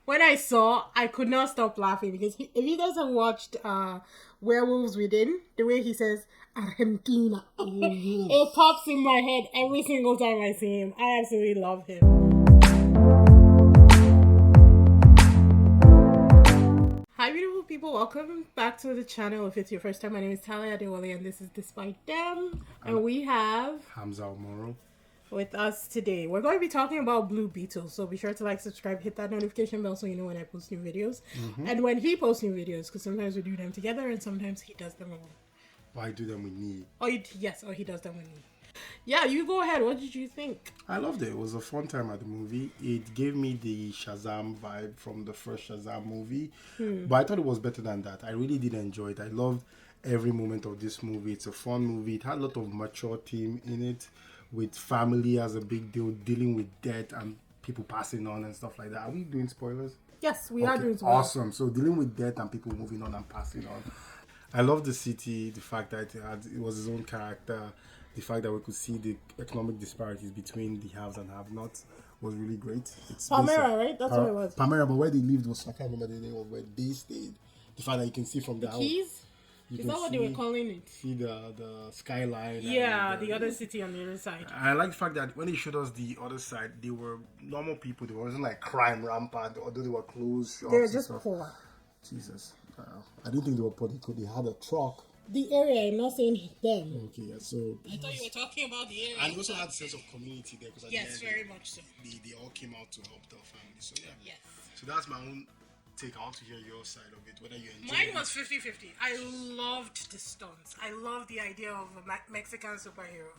when I saw, I could not stop laughing because if you guys have watched Werewolves Within, the way he says Argentina, it pops in my head every single time I see him. I absolutely love him. Hi beautiful people, welcome back to the channel. If it's your first time, my name is Talia Adewale and this is DISBYDEM, and we have Hamza with us today. We're going to be talking about Blue Beetle, so be sure to like, subscribe, hit that notification bell so you know when I post new videos and when he posts new videos, because sometimes we do them together and sometimes he does them alone. Why do them with me? Or he does them with me. Yeah, you go ahead. What did you think? I loved it. It was a fun time at the movie. It gave me the Shazam vibe from the first Shazam movie, but I thought it was better than that. I really did enjoy it. I loved every moment of this movie. It's a fun movie. It had a lot of mature theme in it, with family as a big deal, dealing with death and people passing on and stuff like that. Are we doing spoilers? Yes, we are doing spoilers. Awesome. So dealing with death and people moving on and passing on. I love the city, the fact that it was his own character, the fact that we could see the economic disparities between the haves and have-nots was really great. It's Palmyra, right? That's what it was. Palmyra, but where they lived was, I can't remember the name of where they stayed. The fact that you can see from the house. Keys? Is that what they were calling it? See the skyline. Yeah, the other city on the other side. I like the fact that when they showed us the other side, they were normal people. They wasn't like crime rampant, although they were closed shops. They were just poor. Jesus. I didn't think they were poor. They had a truck. The area, I'm not saying them. Okay, yeah, so... I thought you were talking about the area. And also had a sense of community there. Because yes, very much so. They all came out to help their family. So, yeah. Yes. So that's my own take. I want to hear your side of it, whether you enjoy Mine it. was 50-50. I loved the stunts. I love the idea of a Mexican superhero.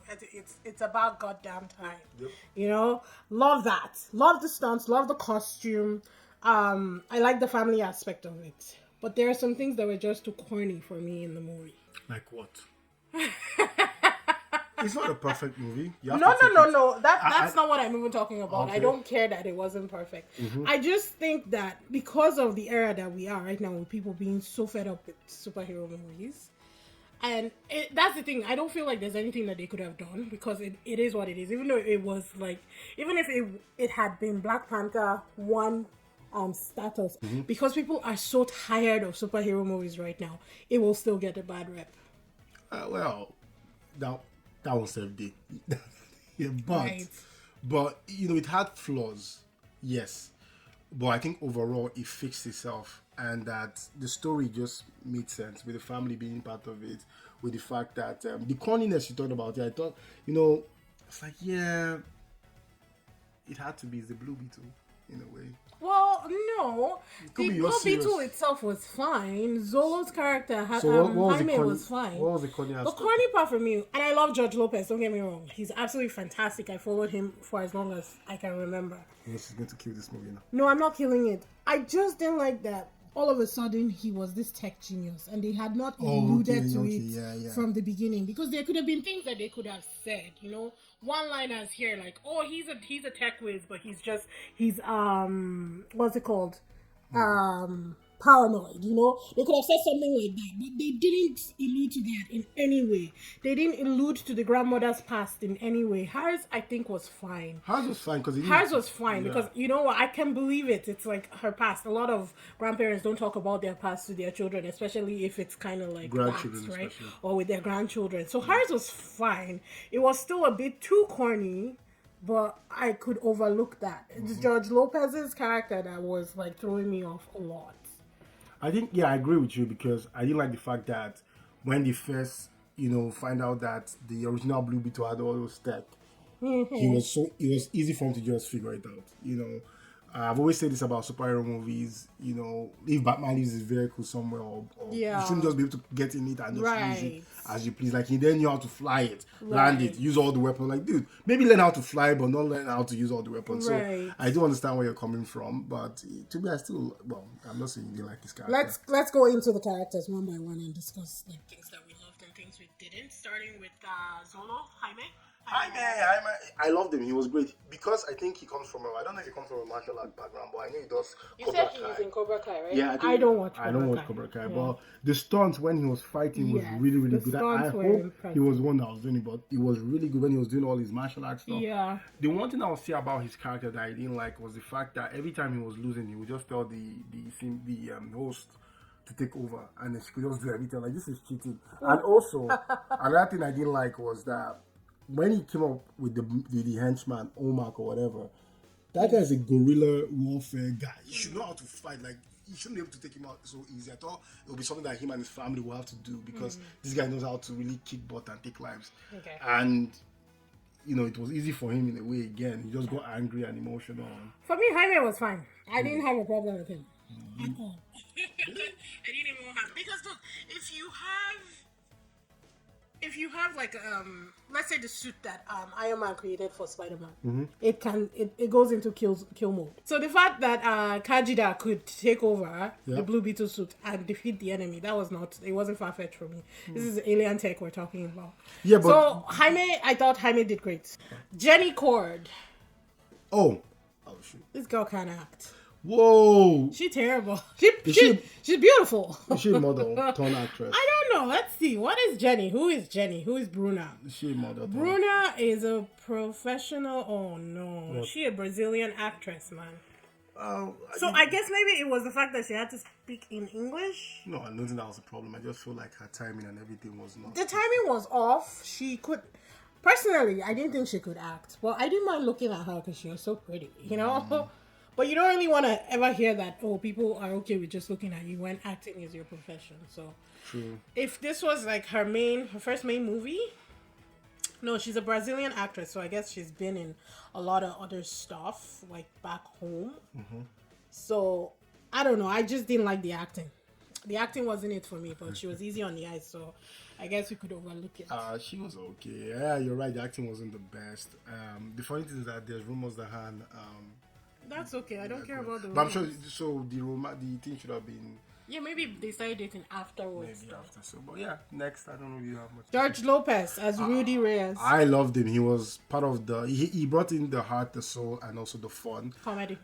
It's about goddamn time. Yep. You know? Love that. Love the stunts. Love the costume. I like the family aspect of it. But there are some things that were just too corny for me in the movie. Like what? It's not a perfect movie. No. That's not what I'm even talking about. Okay. I don't care that it wasn't perfect. I just think that because of the era that we are right now, with people being so fed up with superhero movies, and that's the thing. I don't feel like there's anything that they could have done, because it is what it is. Even though it was like, even if it had been Black Panther 1 status, because people are so tired of superhero movies right now, it will still get a bad rep. Well, that was FD. Yeah, but you know, it had flaws, yes, but I think overall it fixed itself, and that the story just made sense with the family being part of it, with the fact that the corniness you talked about. I thought, you know, it's like, yeah, it had to be the Blue Beetle in a way. Well, no. The Blue Beetle itself was fine. Xolo's character, Jaime, was fine. What was the corny aspect? The corny part for me, and I love George Lopez, don't get me wrong. He's absolutely fantastic. I followed him for as long as I can remember. Yes, he's going to kill this movie now. No, I'm not killing it. I just didn't like that all of a sudden he was this tech genius, and they had not alluded to it from the beginning, because there could have been things that they could have said, you know, one-liners here like, oh, he's a tech whiz, but he's what's it called, paranoid, you know. They could have said something like that, but they didn't allude to that in any way. They didn't allude to the grandmother's past in any way. Hers, I think, was fine. Hers was fine because you know what, I can believe it. It's like her past. A lot of grandparents don't talk about their past to their children, especially if it's kind of like grandchildren, right? Especially. Or with their grandchildren. So hers was fine. It was still a bit too corny, but I could overlook that. It's George Lopez's character that was like throwing me off a lot. I think, yeah, I agree with you, because I didn't like the fact that when they first, you know, find out that the original Blue Beetle had all those tech, it was easy for him to just figure it out, you know. I've always said this about superhero movies, you know, if Batman leaves his vehicle somewhere, or you shouldn't just be able to get in it and just use it as you please. Like, he then knew how to fly it, land it, use all the weapons. Like, dude, maybe learn how to fly, but not learn how to use all the weapons. So I do understand where you're coming from, but to me, I'm not saying you like this character. Let's go into the characters one by one and discuss like things that we loved and things we didn't. Starting with Xolo, Jaime. I loved him. He was great because I think he comes from I don't know if he comes from a martial art background, but I know he does. You said he's in Cobra Kai, right? Yeah, I don't watch I don't watch Cobra Kai, Yeah. but the stunts when he was fighting was really, really good. I hope impressive. he was one that was doing it, but it was really good when he was doing all his martial arts stuff. Yeah. The one thing I would say about his character that I didn't like was the fact that every time he was losing, he would just tell the host to take over, and she could just do everything. Like, this is cheating. And also, another thing I didn't like was that when he came up with the henchman Omak or whatever, that guy is a guerrilla warfare guy. He should know how to fight. Like, you shouldn't be able to take him out so easy. I thought it would be something that him and his family will have to do because this guy knows how to really kick butt and take lives. Okay. And it was easy for him in a way. Again, he just got angry and emotional. For me, Jaime was fine. I didn't have a problem with him at all. I didn't even have, because look, if you have like let's say the suit that Iron Man created for Spider-Man, it goes into kill mode. So the fact that Kajida could take over the Blue Beetle suit and defeat the enemy, it wasn't far-fetched for me. This is alien tech we're talking about. Yeah, but so I thought Jaime did great. Jenny Cord. Oh shoot. This girl can't act. Whoa! She's terrible. She's beautiful. Is she a model, turned actress? I don't know. Let's see. What is Jenny? Who is Jenny? Who is Bruna? Is she a model? Bruna is a professional. Oh no, what? She a Brazilian actress, man. So I guess maybe it was the fact that she had to speak in English. No, I don't think that was a problem. I just feel like her timing and everything was not. The timing was off. She could. Personally, I didn't think she could act. Well, I didn't mind looking at her because she was so pretty, But you don't really want to ever hear that, people are okay with just looking at you when acting is your profession. So, true. If this was like her first main movie, no, she's a Brazilian actress, so I guess she's been in a lot of other stuff, like back home. So, I don't know. I just didn't like the acting. The acting wasn't it for me, but she was easy on the eyes, so I guess we could overlook it. She was okay. Yeah, you're right. The acting wasn't the best. The funny thing is that there's rumors that that's okay. I don't care about the. But I'm sure. So the thing should have been. Yeah, maybe they started dating afterwards. Maybe after so, but yeah. Next, I don't really have much. George Lopez as Rudy Reyes. I loved him. He was part of the. He brought in the heart, the soul, and also the fun. Comedy.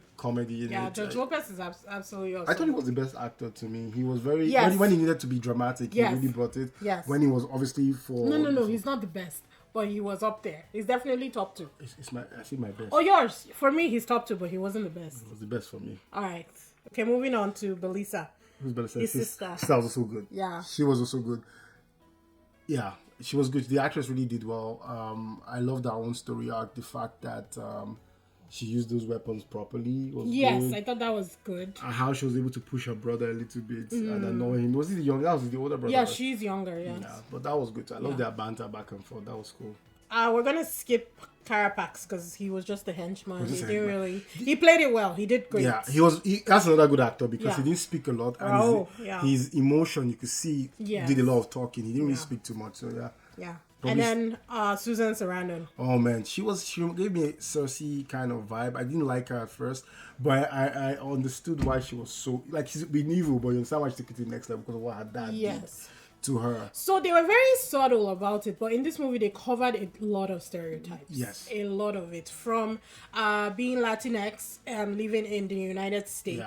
Yeah, George Lopez is absolutely awesome. I thought he was the best actor to me. He was very when he needed to be dramatic. He really brought it. Yes. When he was obviously for. No. He's not the best. But he was up there. He's definitely top 2. I think my best. Oh, yours. For me, he's top 2, but he wasn't the best. He was the best for me. All right. Okay, moving on to Belisa. Who's Belisa? His sister. Sister was also good. Yeah. She was also good. Yeah, she was good. The actress really did well. I loved her own story arc. The fact that she used those weapons properly was good. I thought that was good. And how she was able to push her brother a little bit and annoy him. Was he the younger? That was the older brother. Yeah, she's younger, yes. Yeah, but that was good. I love their banter back and forth. That was cool. We're gonna skip Carapax because he was just a henchman. He played it well. He did great. Yeah, that's another good actor because he didn't speak a lot and his emotion you could see did a lot of talking. He didn't really speak too much. So yeah. And then Susan Sarandon. Oh man, she gave me a Cersei kind of vibe. I didn't like her at first, but I understood why she was so she's been evil, but you understand why she took it to the next level because of what her dad did to her. So they were very subtle about it, but in this movie they covered a lot of stereotypes. Yes. A lot of it. From being Latinx and living in the United States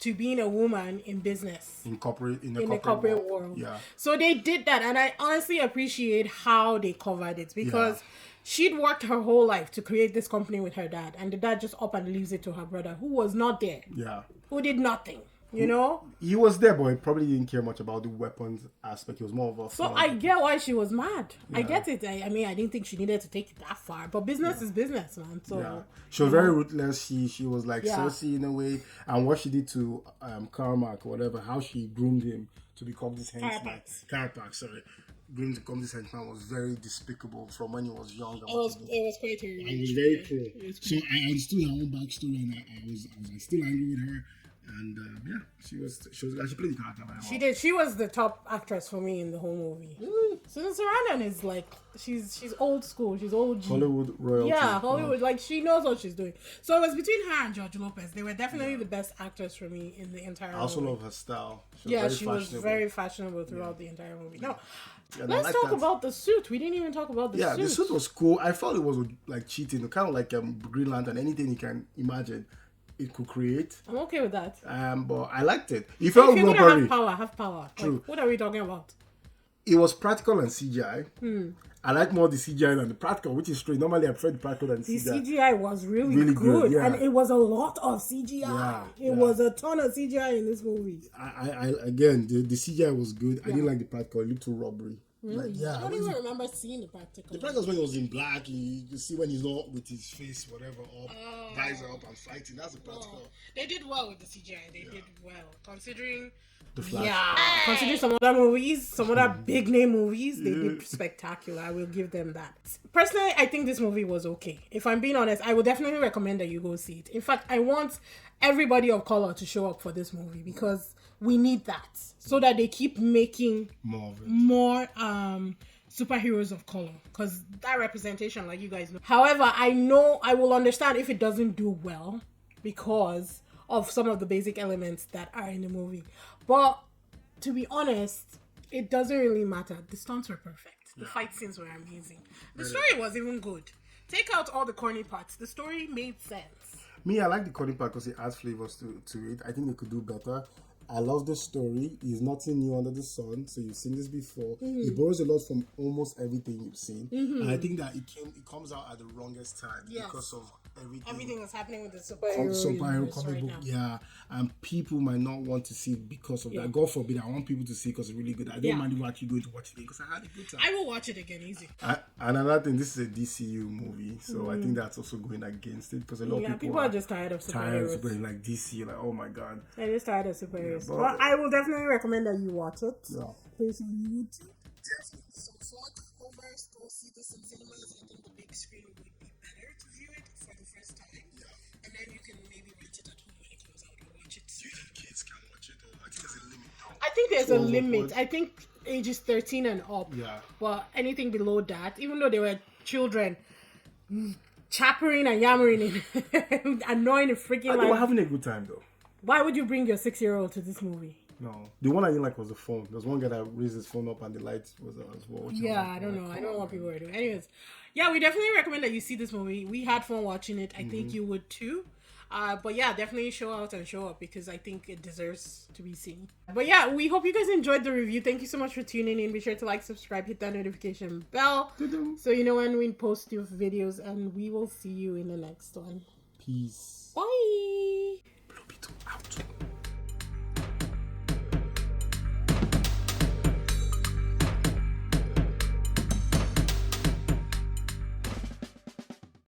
to being a woman in business. In the corporate world. Yeah. So they did that, and I honestly appreciate how they covered it because she'd worked her whole life to create this company with her dad, and the dad just up and leaves it to her brother, who was not there. Yeah. Who did nothing. He was there, but he probably didn't care much about the weapons aspect. He was more of a So I get why she was mad. I get it. I mean, I didn't think she needed to take it that far, but business is business, man. So she was very ruthless. She was like Cersei in a way, and what she did to Carmack or whatever, how she groomed him to become this henchman. Carapax, sorry. Groomed to become this henchman was very despicable from when he was young. It was quite terrible. I was very cool. So I understood her own backstory, and I was still angry with her. And yeah, she played the character very well. She did. She was the top actress for me in the whole movie. Susan Sarandon is like she's old school. She's old Hollywood royalty. Yeah, Hollywood. Like she knows what she's doing. So it was between her and George Lopez. They were definitely the best actors for me in the entire. I also movie. love her style. She was very fashionable throughout the entire movie. No, Yeah, let's talk about the suit. We didn't even talk about the suit. Yeah, the suit was cool. I thought it was like cheating, kind of like Green Lantern. Anything you can imagine, it could create. I'm okay with that. But I liked it. It felt rubbery. Have power. True. Like, what are we talking about? It was practical and CGI. I like more the CGI than the practical, which is strange. Normally, I prefer the practical than The CGI. CGI was really good, yeah. and it was a lot of CGI. It was a ton of CGI in this movie. I again, the CGI was good. I didn't like the practical. It looked too rubbery. Really? Like, I don't even remember seeing the practical. The practical when he was in black, you see when he's not with his face, whatever, up, visor up and fighting. That's the practical. They did well with the CGI. They did well, considering. The Flash. Yeah, considering some other movies, some other big name movies, they did spectacular. I will give them that. Personally, I think this movie was okay. If I'm being honest, I would definitely recommend that you go see it. In fact, I want everybody of color to show up for this movie because we need that so that they keep making more superheroes of color, because that representation, like you guys know. However, I know I will understand if it doesn't do well because of some of the basic elements that are in the movie. But to be honest, it doesn't really matter. The stunts were perfect. The fight scenes were amazing. The story was even good. Take out all the corny parts. The story made sense. Me, I like the corny part because it adds flavors to it. I think they could do better. I love the story. It's nothing new under the sun. So you've seen this before. It borrows a lot from almost everything you've seen. And I think that it comes out at the wrongest time because of everything that's happening with the superhero comic book. Now. Yeah, and people might not want to see it because of that. God forbid, I want people to see it because it's really good. I don't mind you actually going to watch it again because I had a good time. I will watch it again, easy. And another thing, this is a DCU movie, so I think that's also going against it because a lot of people are just tired of superheroes. Like DC, like oh my god, they're just tired of superheroes. But I will definitely recommend that you watch it. Yeah. Please, on YouTube. Definitely. So fuck over, go see this in cinemas. I think the big screen would be better to view it for the first time. Yeah. And then you can maybe rent it at home when it comes out or watch it. Do you think kids can watch it? Or I think there's a limit though. I think there's a limit. I think ages 13 and up. Yeah. But anything below that, even though they were children, chappering and yammering and annoying the freaking They were having a good time though. Why would you bring your 6-year-old to this movie? No, the one I didn't like was the phone. There was one guy that raised his phone up and the light was as well. Yeah, I don't know. I don't know what people were doing. Anyways, yeah, we definitely recommend that you see this movie. We had fun watching it. I think you would too. But yeah, definitely show out and show up because I think it deserves to be seen. But yeah, we hope you guys enjoyed the review. Thank you so much for tuning in. Be sure to like, subscribe, hit that notification bell so you know when we post new videos, and we will see you in the next one. Peace. Bye. Blue Beetle out.